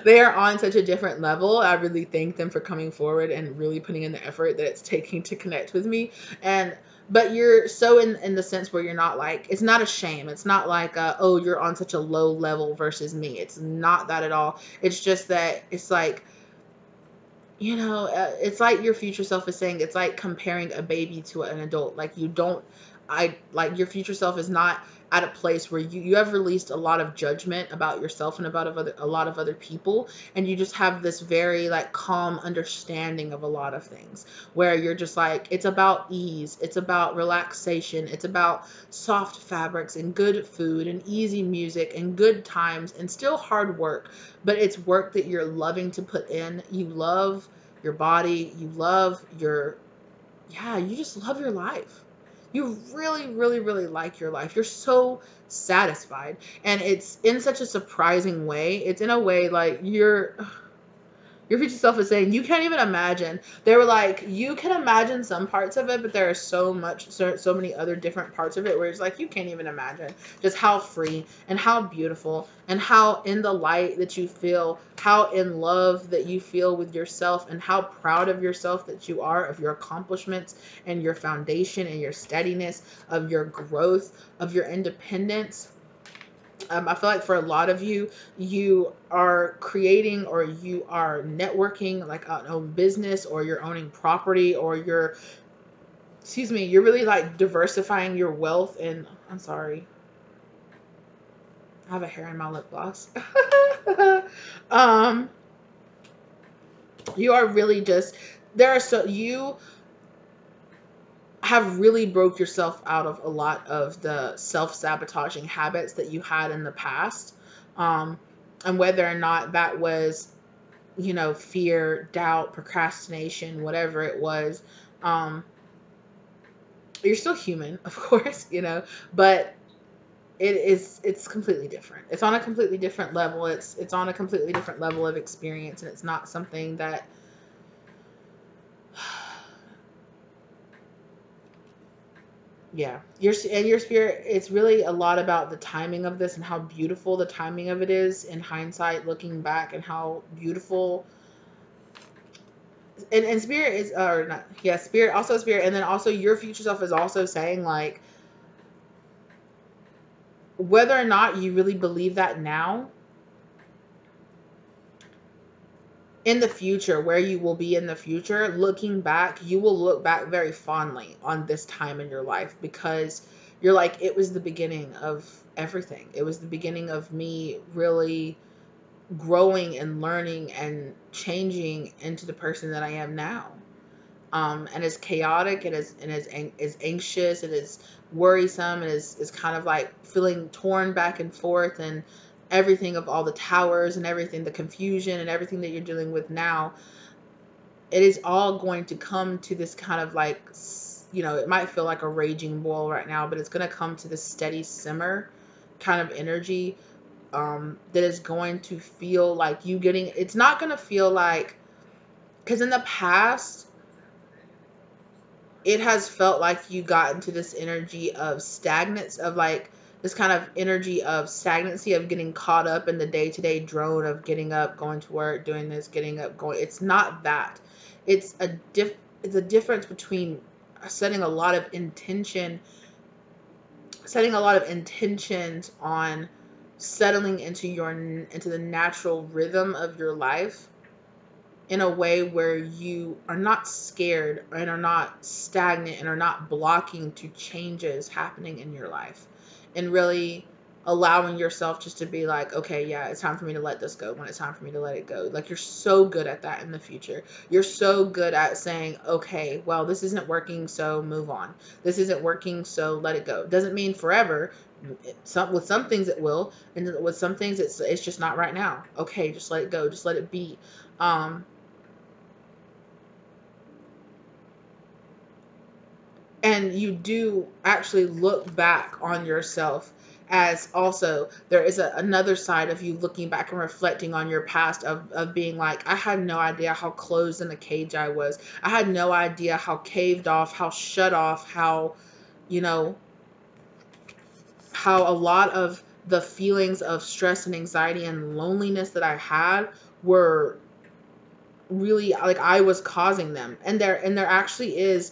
They are on such a different level. I really thank them for coming forward and really putting in the effort that it's taking to connect with me. And but you're so in the sense where you're not like, it's not a shame. It's not like oh, you're on such a low level versus me. It's not that at all. It's just that it's like, it's like your future self is saying, it's like comparing a baby to an adult. Like, you don't, I like, your future self is not at a place where you have released a lot of judgment about yourself and about a lot of other people, and you just have this very like calm understanding of a lot of things, where you're just like, it's about ease, it's about relaxation, it's about soft fabrics and good food and easy music and good times and still hard work, but it's work that you're loving to put in. You love your body, you love yeah, you just love your life. You really, really, really like your life. You're so satisfied. And it's in such a surprising way. It's in a way like your future self is saying, you can't even imagine. They were like, you can imagine some parts of it, but there are so many other different parts of it where it's like, you can't even imagine just how free and how beautiful and how in the light that you feel, how in love that you feel with yourself, and how proud of yourself that you are, of your accomplishments and your foundation and your steadiness, of your growth, of your independence. I feel like for a lot of you, you are creating or you are networking like an own business, or you're owning property, or you're really like diversifying your wealth. And I'm sorry, I have a hair in my lip gloss. um, you are really just, you have really broke yourself out of a lot of the self-sabotaging habits that you had in the past. Um, and whether or not that was, fear, doubt, procrastination, whatever it was, um, you're still human, of course, but it's completely different. It's on a completely different level. It's on a completely different level of experience, and it's not something that yeah, your spirit, it's really a lot about the timing of this and how beautiful the timing of it is in hindsight, looking back, and how beautiful. And spirit is, or not, yeah, spirit, also spirit, and then also your future self is also saying like, whether or not you really believe that now, in the future, where you will be in the future, looking back, you will look back very fondly on this time in your life, because you're like, it was the beginning of everything. It was the beginning of me really growing and learning and changing into the person that I am now. And as chaotic and as anxious and as worrisome and is kind of like feeling torn back and forth, and everything of all the towers and everything, the confusion and everything that you're dealing with now, it is all going to come to this kind of like, it might feel like a raging boil right now, but it's going to come to this steady simmer kind of energy, that is going to feel like you getting, it's not going to feel like, because in the past, it has felt like you got into this energy of stagnance, of like this kind of energy of stagnancy, of getting caught up in the day-to-day drone of getting up, going to work, doing this, getting up, going. It's not that. It's a it's a difference between setting a lot of intention, setting a lot of intentions on settling into the natural rhythm of your life, in a way where you are not scared and are not stagnant and are not blocking to changes happening in your life, and really allowing yourself just to be like, okay, yeah, it's time for me to let this go when it's time for me to let it go. Like, you're so good at that in the future. You're so good at saying, okay, well, this isn't working, so move on. This isn't working, so let it go. Doesn't mean forever. With some things it will, and with some things it's just not right now. Okay, just let it go. Just let it be. Um, and you do actually look back on yourself, as also there is another side of you looking back and reflecting on your past, of being like, I had no idea how closed in a cage I was. I had no idea how caved off, how shut off, how, you know, how a lot of the feelings of stress and anxiety and loneliness that I had were really like I was causing them. And there actually is,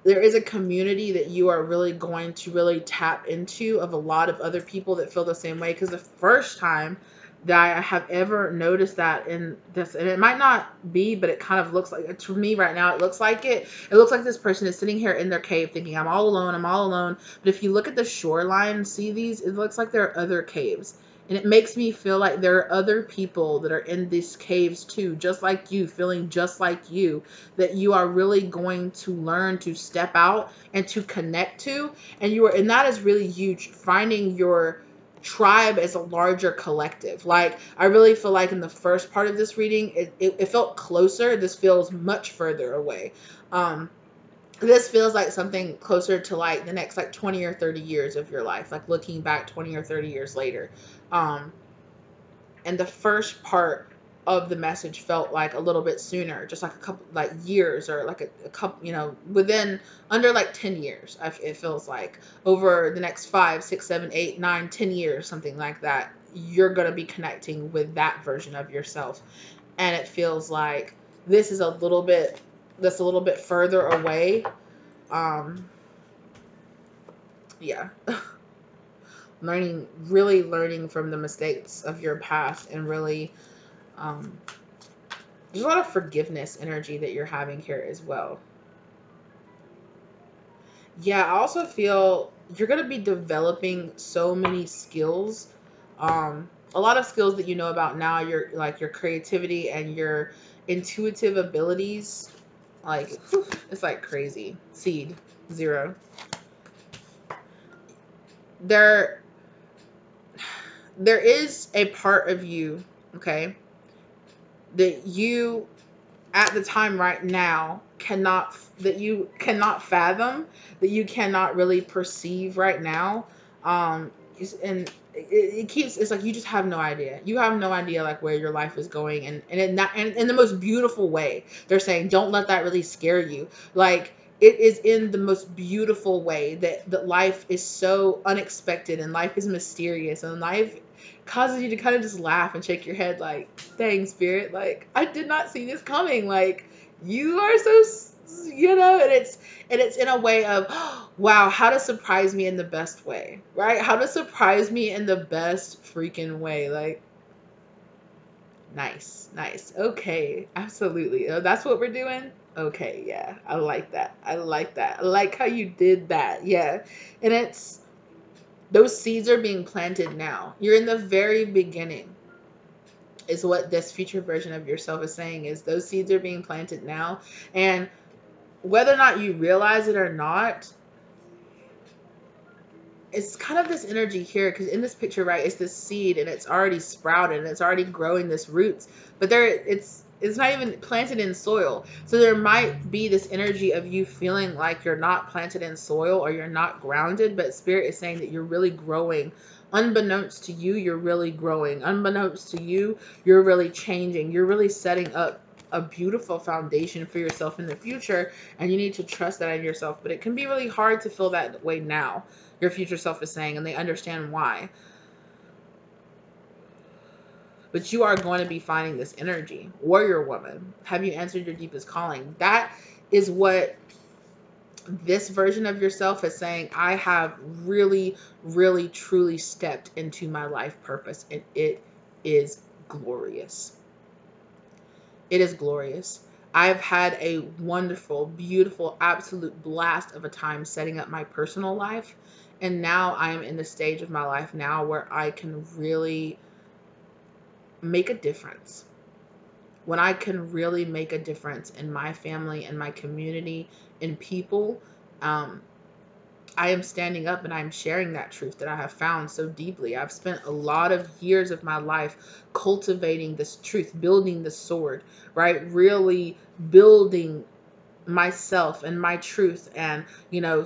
there is a community that you are really going to really tap into, of a lot of other people that feel the same way. Because the first time that I have ever noticed that in this, and it might not be, but it kind of looks like it to me right now. It looks like it looks like this person is sitting here in their cave thinking, I'm all alone, I'm all alone. But if you look at the shoreline, see these, it looks like there are other caves. And it makes me feel like there are other people that are in these caves too, just like you, feeling just like you, that you are really going to learn to step out and to connect to. And that is really huge, finding your tribe as a larger collective. Like, I really feel like in the first part of this reading, it felt closer. This feels much further away. This feels like something closer to like the next like 20 or 30 years of your life, like looking back 20 or 30 years later. um and the first part of the message felt like a little bit sooner, just like a couple like years, or like a couple, within under like 10 years. It feels like over the next 5, 6, 7, 8, 9, 10 years, something like that, you're going to be connecting with that version of yourself. And it feels like this is a little bit, that's a little bit further away. um yeah. Really learning from the mistakes of your past, and really, um there's a lot of forgiveness energy that you're having here as well. Yeah, I also feel you're going to be developing so many skills. A lot of skills that you know about now, your creativity and your intuitive abilities. Like, whew, it's like crazy. Seed, 0. There there is a part of you, okay, that you at the time right now that you cannot fathom, that you cannot really perceive right now. And it keeps, it's like you just have no idea, you have no idea like where your life is going, and in the most beautiful way. They're saying, don't let that really scare you. Like, it is in the most beautiful way that life is so unexpected, and life is mysterious, and life causes you to kind of just laugh and shake your head like, dang, spirit, like, I did not see this coming. Like, you are so, and it's in a way of, wow, how to surprise me in the best way, right? How to surprise me in the best freaking way. Like, Nice, nice. Okay, absolutely. That's what we're doing. Okay, yeah, I like that. I like that. I like how you did that. Yeah, and it's those seeds are being planted now. You're in the very beginning, is what this future version of yourself is saying. Is those seeds are being planted now, and whether or not you realize it or not, it's kind of this energy here, because in this picture, right, it's this seed and it's already sprouted and it's already growing this roots, but there it's not even planted in soil. So there might be this energy of you feeling like you're not planted in soil or you're not grounded, but spirit is saying that you're really growing. Unbeknownst to you, you're really growing. Unbeknownst to you, you're really changing. You're really setting up a beautiful foundation for yourself in the future, and you need to trust that in yourself. But it can be really hard to feel that way now, your future self is saying, and they understand why. But you are going to be finding this energy. Warrior woman, have you answered your deepest calling? That is what this version of yourself is saying. I have really, really, truly stepped into my life purpose, and it is glorious. It is glorious. I've had a wonderful, beautiful, absolute blast of a time setting up my personal life. And now I am in the stage of my life now where I can really make a difference. When I can really make a difference in my family, in my community, in people, um, I am standing up and I'm sharing that truth that I have found so deeply. I've spent a lot of years of my life cultivating this truth, building the sword, right? Really building myself and my truth, and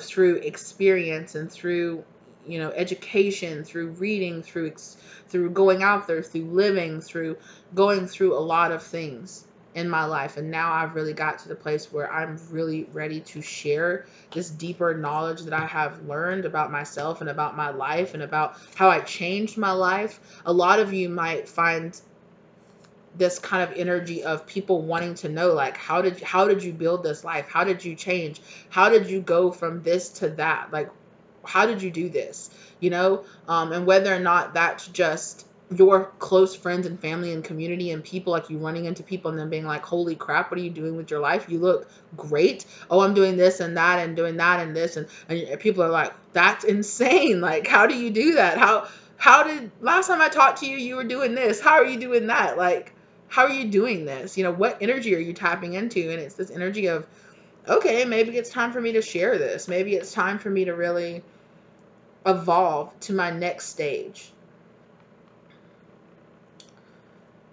through experience and through education, through reading, through going out there, through living, through going through a lot of things in my life. And now I've really got to the place where I'm really ready to share this deeper knowledge that I have learned about myself and about my life and about how I changed my life. A lot of you might find this kind of energy of people wanting to know, like, how did you build this life? How did you change? How did you go from this to that? Like, how did you do this? And whether or not that's just your close friends and family and community and people, like you running into people and then being like, holy crap, what are you doing with your life? You look great. Oh, I'm doing this and that and doing that and this. And people are like, that's insane. Like, how do you do that? How did last time I talked to you, you were doing this? How are you doing that? Like, how are you doing this? What energy are you tapping into? And it's this energy of, okay, maybe it's time for me to share this. Maybe it's time for me to really evolve to my next stage.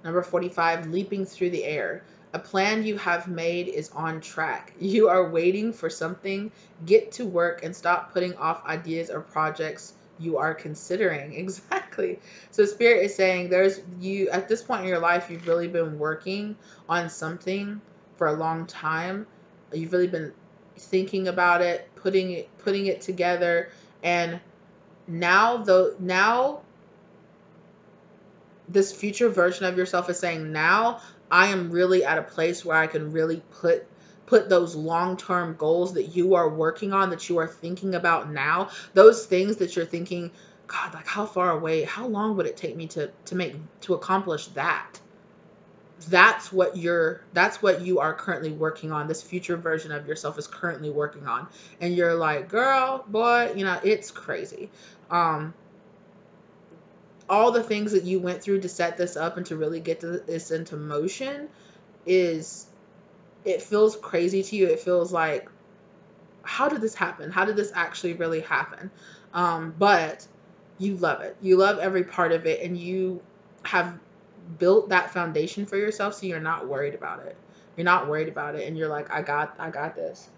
Number 45, leaping through the air. A plan you have made is on track. You are waiting for something. Get to work and stop putting off ideas or projects you are considering. Exactly. So Spirit is saying there's you at this point in your life, you've really been working on something for a long time. You've really been thinking about it, putting it together, and now this future version of yourself is saying, now I am really at a place where I can really put those long-term goals that you are working on, that you are thinking about now, those things that you're thinking, God, like, how far away, how long would it take me to accomplish that? That's what you are currently working on. This future version of yourself is currently working on. And you're like, girl, boy, it's crazy. All the things that you went through to set this up and to really get this into motion, it feels crazy to you. It feels like, how did this happen? How did this actually really happen? But you love it. You love every part of it, and you have built that foundation for yourself, so you're not worried about it. You're not worried about it, and you're like, I got this.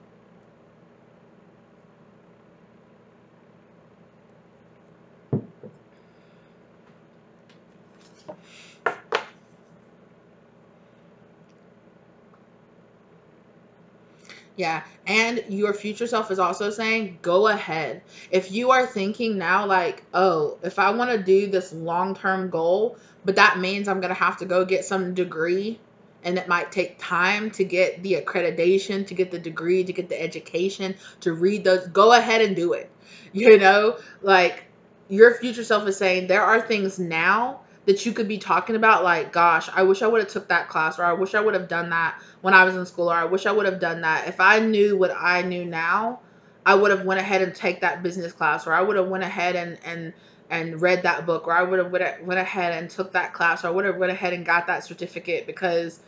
Yeah. And your future self is also saying, go ahead. If you are thinking now, like, oh, if I want to do this long term goal, but that means I'm going to have to go get some degree, and it might take time to get the accreditation, to get the degree, to get the education, to read those, go ahead and do it. Like, your future self is saying, there are things now that you could be talking about, like, gosh, I wish I would have took that class, or I wish I would have done that when I was in school, or I wish I would have done that. If I knew what I knew now, I would have went ahead and take that business class, or I would have went ahead and read that book, or I would have went ahead and took that class, or I would have went ahead and got that certificate, because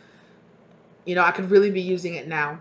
I could really be using it now.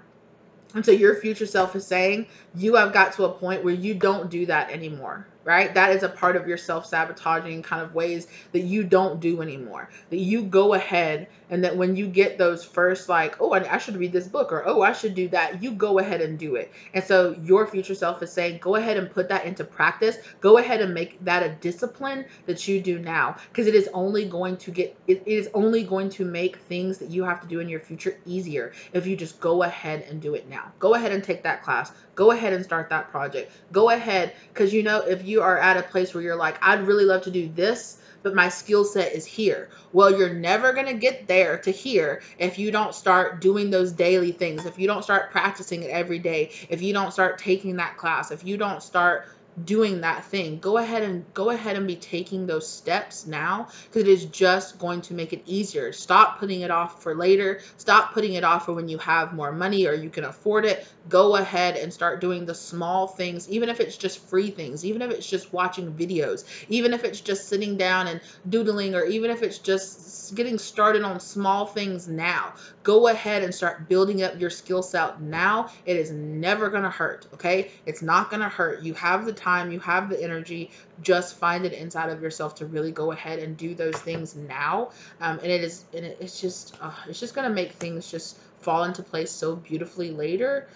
And so your future self is saying you have got to a point where you don't do that anymore, right? That is a part of your self-sabotaging kind of ways that you don't do anymore. That you go ahead, and that when you get those first, like, oh, I should read this book, or oh, I should do that, you go ahead and do it. And so your future self is saying, go ahead and put that into practice. Go ahead and make that a discipline that you do now, because it is only going to make things that you have to do in your future easier if you just go ahead and do it now. Go ahead and take that class. Go ahead and start that project. Go ahead, because if you are at a place where you're like, I'd really love to do this, but my skill set is here. Well, you're never going to get there to here if you don't start doing those daily things, if you don't start practicing it every day, if you don't start taking that class, if you don't start doing that thing. Go ahead and be taking those steps now, because it is just going to make it easier. Stop putting it off for later. Stop putting it off for when you have more money or you can afford it. Go ahead and start doing the small things, even if it's just free things, even if it's just watching videos, even if it's just sitting down and doodling, or even if it's just getting started on small things now. Go ahead and start building up your skill set now. It is never going to hurt, okay? It's not going to hurt. You have the time, you have the energy. Just find it inside of yourself to really go ahead and do those things now. It's just going to make things just fall into place so beautifully later.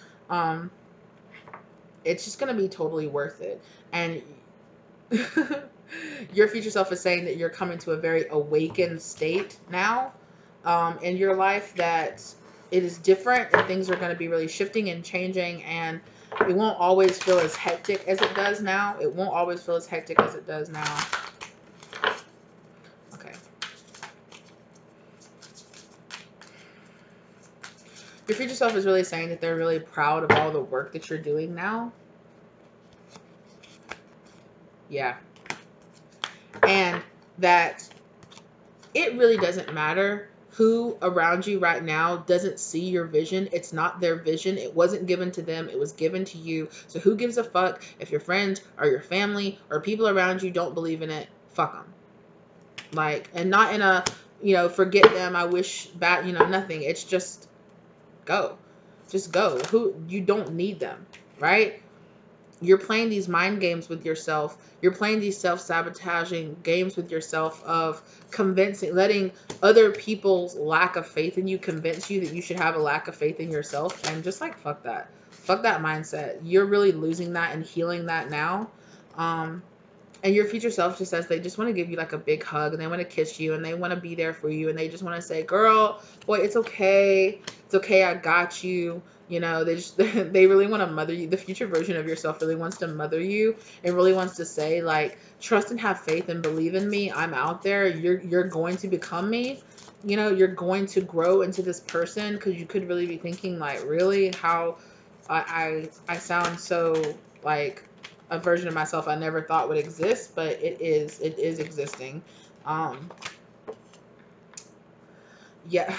It's just going to be totally worth it. And your future self is saying that you're coming to a very awakened state now in your life, that it is different and things are going to be really shifting and changing, and it won't always feel as hectic as it does now. It won't always feel as hectic as it does now. Okay. Your future self is really saying that they're really proud of all the work that you're doing now. Yeah. And that it really doesn't matter who around you right now doesn't see your vision. It's not their vision. It wasn't given to them. It was given to you. So who gives a fuck if your friends or your family or people around you don't believe in it? Fuck them. Like, and not in a, forget them, I wish bad, nothing. It's just go. Just go. You don't need them, right? You're playing these mind games with yourself. You're playing these self-sabotaging games with yourself of letting other people's lack of faith in you convince you that you should have a lack of faith in yourself. And just like, fuck that. Fuck that mindset. You're really losing that and healing that now. And your future self just says they just want to give you like a big hug, and they want to kiss you, and they want to be there for you, and they just want to say, girl, boy, it's okay. It's okay. I got you. They really want to mother you. The future version of yourself really wants to mother you and really wants to say, like, trust and have faith and believe in me. I'm out there. You're going to become me. You're going to grow into this person, because you could really be thinking, like, really, how I sound so like a version of myself I never thought would exist, but it is existing. Yeah.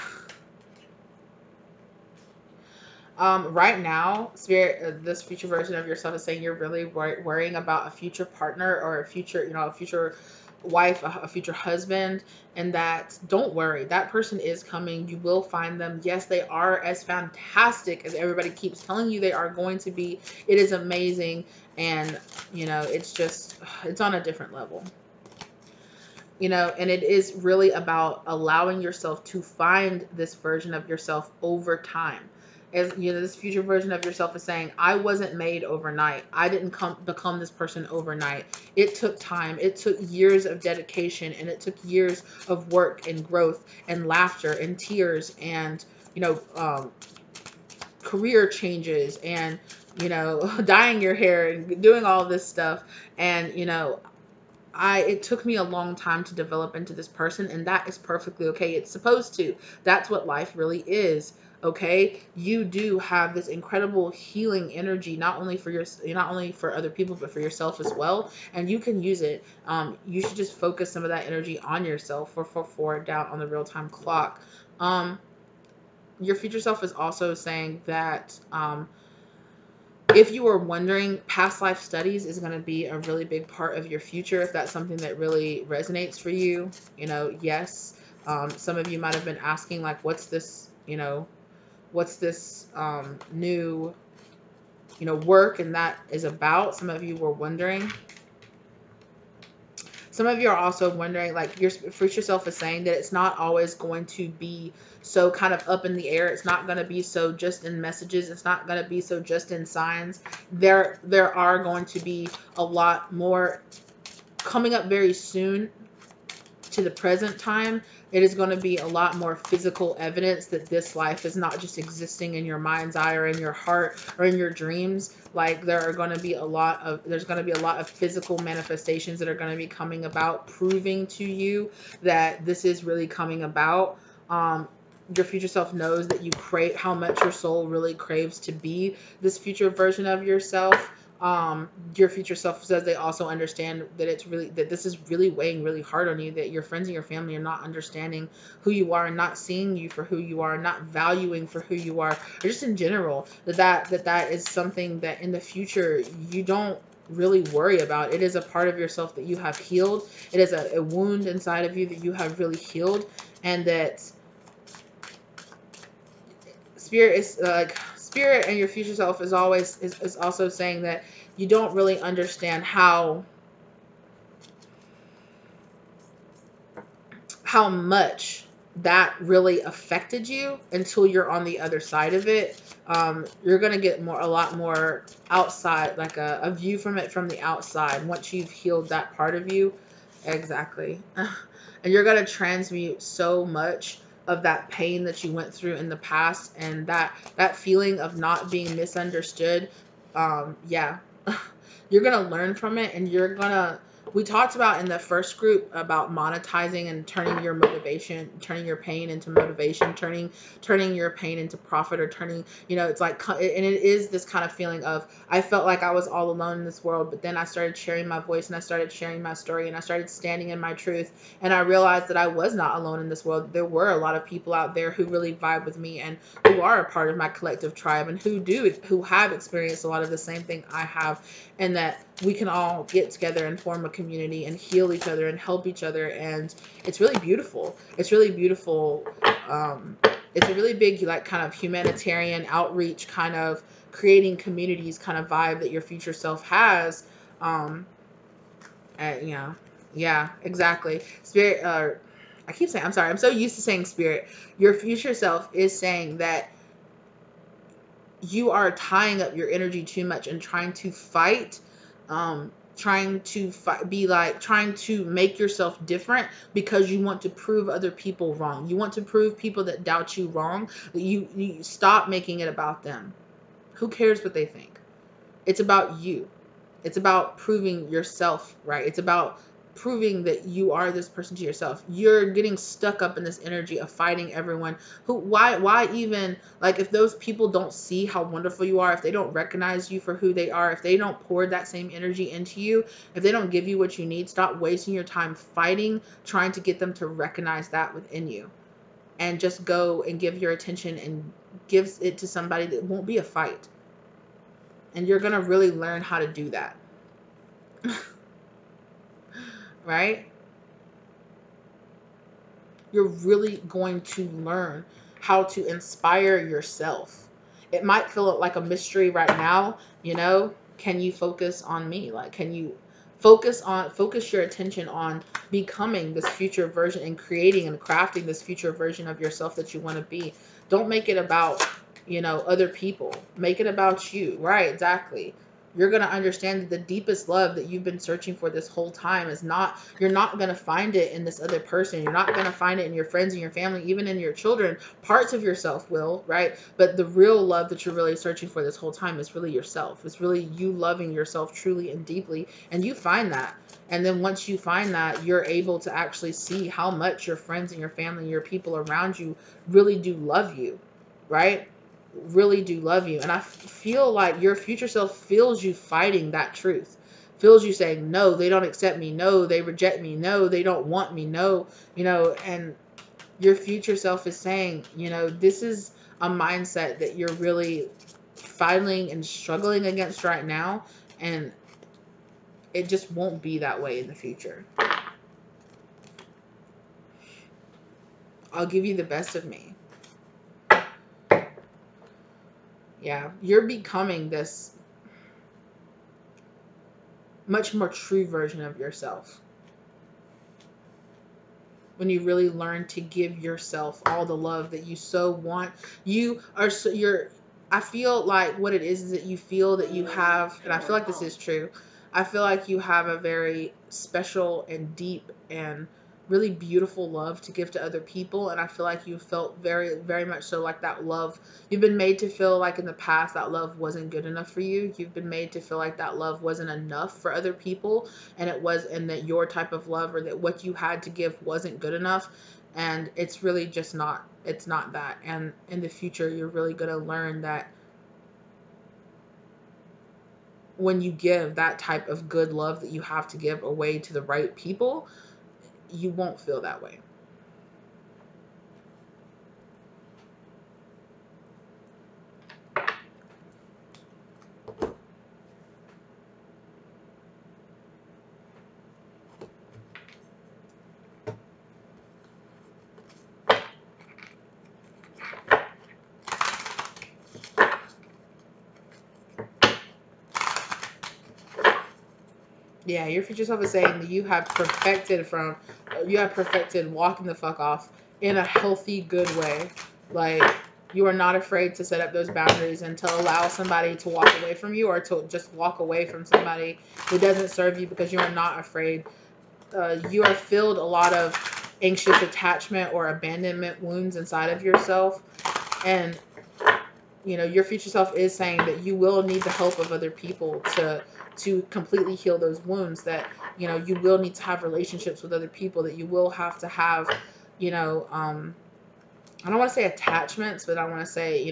Right now, Spirit, this future version of yourself is saying you're really worrying about a future partner, or a future, a future wife, a future husband, and that don't worry, that person is coming. You will find them. Yes, they are as fantastic as everybody keeps telling you they are going to be. It is amazing, and it's on a different level. And it is really about allowing yourself to find this version of yourself over time. As this future version of yourself is saying, I wasn't made overnight. I didn't become this person overnight. It took time. It took years of dedication, and it took years of work and growth and laughter and tears and, career changes and, dyeing your hair and doing all this stuff. And, it took me a long time to develop into this person, and that is perfectly okay. It's supposed to. That's what life really is. Okay, you do have this incredible healing energy, not only for other people, but for yourself as well, and you can use it. You should just focus some of that energy on yourself. For down on the real time clock. Um, your future self is also saying that if you were wondering, past life studies is going to be a really big part of your future. If that's something that really resonates for you, yes. Some of you might have been asking, like, what's this new, work and that is about. Some of you were wondering. Some of you are also wondering, like, your future self is saying that it's not always going to be so kind of up in the air. It's not going to be so just in messages. It's not going to be so just in signs. There are going to be a lot more coming up very soon to the present time. It is going to be a lot more physical evidence that this life is not just existing in your mind's eye or in your heart or in your dreams. Like, there's going to be a lot of physical manifestations that are going to be coming about, proving to you that this is really coming about. Your future self knows that you crave, how much your soul really craves to be this future version of yourself. Your future self says they also understand that this is really weighing really hard on you, that your friends and your family are not understanding who you are and not seeing you for who you are, not valuing for who you are, or just in general, that is something that in the future you don't really worry about. It is a part of yourself that you have healed. It is a wound inside of you that you have really healed, and that spirit and your future self is also saying that you don't really understand how much that really affected you until you're on the other side of it. You're gonna get a lot more outside, like a view from it from the outside once you've healed that part of you. Exactly. And you're gonna transmute so much of that pain that you went through in the past, and that feeling of not being misunderstood. Yeah. You're gonna learn from it, and we talked about in the first group about monetizing and turning your pain into motivation, turning your pain into profit, or turning, it's like, and it is this kind of feeling of, I felt like I was all alone in this world, but then I started sharing my voice, and I started sharing my story, and I started standing in my truth, and I realized that I was not alone in this world. There were a lot of people out there who really vibe with me, and who are a part of my collective tribe, and who have experienced a lot of the same thing I have, and that we can all get together and form a community and heal each other and help each other. And it's really beautiful. It's really beautiful. Um, it's a really big, like, kind of humanitarian outreach, kind of creating communities kind of vibe that your future self has. Um, yeah, yeah, exactly. Spirit, I keep saying, I'm sorry, I'm so used to saying spirit. Your future self is saying that you are tying up your energy too much and trying to fight, trying to make yourself different because you want to prove other people wrong. You want to prove people that doubt you wrong. That you stop making it about them. Who cares what they think? It's about you. It's about proving yourself right. It's about proving that you are this person to yourself. You're getting stuck up in this energy of fighting everyone. Why even, like, if those people don't see how wonderful you are, if they don't recognize you for who they are, if they don't pour that same energy into you, if they don't give you what you need, stop wasting your time fighting, trying to get them to recognize that within you. And just go and give your attention and give it to somebody that won't be a fight. And you're going to really learn how to do that. Right? You're really going to learn how to inspire yourself. It might feel like a mystery right now, Can you focus on me? Like, can you focus your attention on becoming this future version and creating and crafting this future version of yourself that you want to be? Don't make it about, other people. Make it about you. Right, exactly. You're going to understand that the deepest love that you've been searching for this whole time is not, you're not going to find it in this other person. You're not going to find it in your friends and your family, even in your children. Parts of yourself will, right? But the real love that you're really searching for this whole time is really yourself. It's really you loving yourself truly and deeply. And you find that. And then once you find that, you're able to actually see how much your friends and your family, your people around you really do love you, right? Really do love you. And I feel like your future self feels you fighting that truth. Feels you saying, no, they don't accept me. No, they reject me. No, they don't want me. No, and your future self is saying, this is a mindset that you're really fighting and struggling against right now. And it just won't be that way in the future. I'll give you the best of me. Yeah, you're becoming this much more true version of yourself. When you really learn to give yourself all the love that you so want, I feel like what it is that you feel that you have, and I feel like this is true. I feel like you have a very special and deep and really beautiful love to give to other people. And I feel like you felt very, very much so like that love. You've been made to feel like in the past that love wasn't good enough for you. You've been made to feel like that love wasn't enough for other people, and that your type of love or that what you had to give wasn't good enough. And it's really just not, it's not that. And in the future, you're really going to learn that when you give that type of good love that you have to give away to the right people, you won't feel that way. Yeah, your future self is saying that you have perfected walking the fuck off in a healthy, good way. Like, you are not afraid to set up those boundaries and to allow somebody to walk away from you, or to just walk away from somebody who doesn't serve you, because you are not afraid. You are filled a lot of anxious attachment or abandonment wounds inside of yourself. And your future self is saying that you will need the help of other people to completely heal those wounds, that you will need to have relationships with other people, that you will have to have, I don't want to say attachments, but I want to say,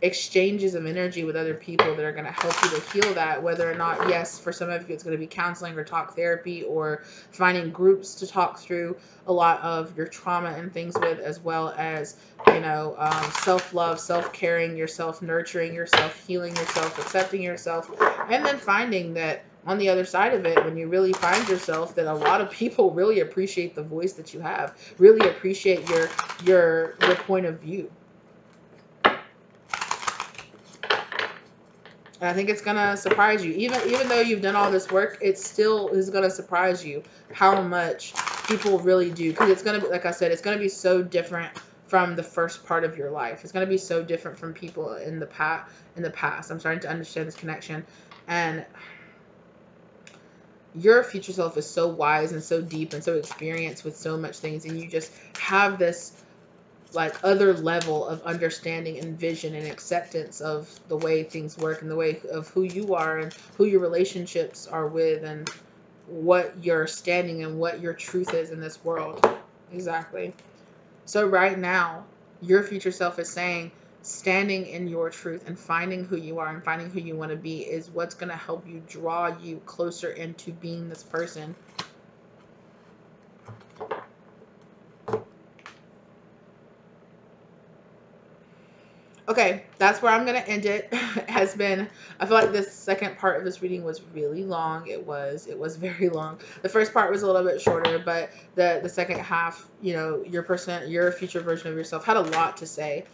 exchanges of energy with other people that are going to help you to heal that. Whether or not, yes, for some of you it's going to be counseling or talk therapy, or finding groups to talk through a lot of your trauma and things with, as well as self-love, self-caring yourself, nurturing yourself, healing yourself, accepting yourself. And then finding that on the other side of it, when you really find yourself, that a lot of people really appreciate the voice that you have, really appreciate your point of view. And I think it's gonna surprise you. Even though you've done all this work, it still is gonna surprise you how much people really do. Because it's gonna be, like I said, it's gonna be so different from the first part of your life. It's gonna be so different from people in the past. I'm starting to understand this connection, and your future self is so wise and so deep and so experienced with so much things, and you just have this like other level of understanding and vision and acceptance of the way things work, and the way of who you are and who your relationships are with, and what you're standing and what your truth is in this world. Exactly. So right now, your future self is saying standing in your truth and finding who you are and finding who you want to be is what's going to help you draw you closer into being this person. Okay, that's where I'm gonna end it. Has been, I feel like this second part of this reading was really long. It was very long. The first part was a little bit shorter, but the second half, your future version of yourself had a lot to say.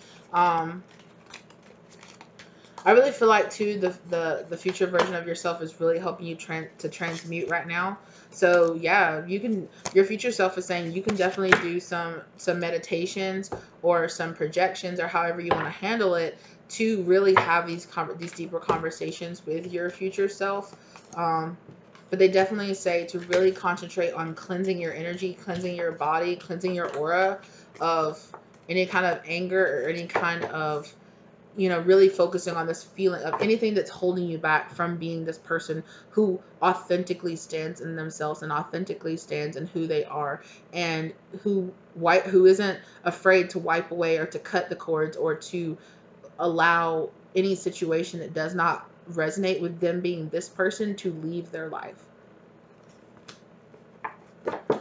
I really feel like too the future version of yourself is really helping you to transmute right now. So yeah, you can, your future self is saying you can definitely do some meditations or some projections or however you want to handle it to really have these deeper conversations with your future self. But they definitely say to really concentrate on cleansing your energy, cleansing your body, cleansing your aura of any kind of anger or any kind of, really focusing on this feeling of anything that's holding you back from being this person who authentically stands in themselves and authentically stands in who they are, and who isn't afraid to wipe away or to cut the cords or to allow any situation that does not resonate with them being this person to leave their life.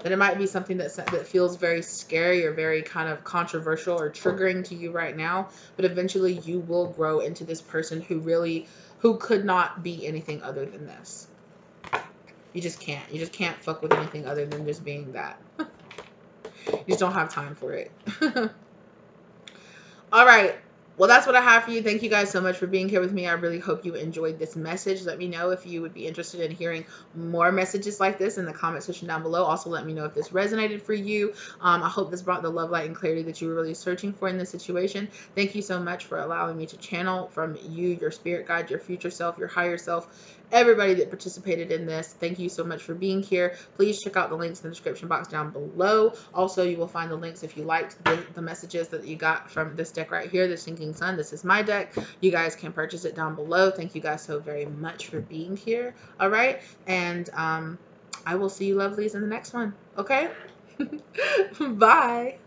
And it might be something that feels very scary or very kind of controversial or triggering to you right now, but eventually you will grow into this person who could not be anything other than this. You just can't. You just can't fuck with anything other than just being that. You just don't have time for it. All right. Well, that's what I have for you. Thank you guys so much for being here with me. I really hope you enjoyed this message. Let me know if you would be interested in hearing more messages like this in the comment section down below. Also, let me know if this resonated for you. I hope this brought the love, light, and clarity that you were really searching for in this situation. Thank you so much for allowing me to channel from you, your spirit guide, your future self, your higher self, everybody that participated in this. Thank you so much for being here. Please check out the links in the description box down below. Also, you will find the links if you liked the messages that you got from this deck right here, the Sinking Sun. This is my deck. You guys can purchase it down below. Thank you guys so very much for being here. All right. And I will see you lovelies in the next one. Okay. Bye.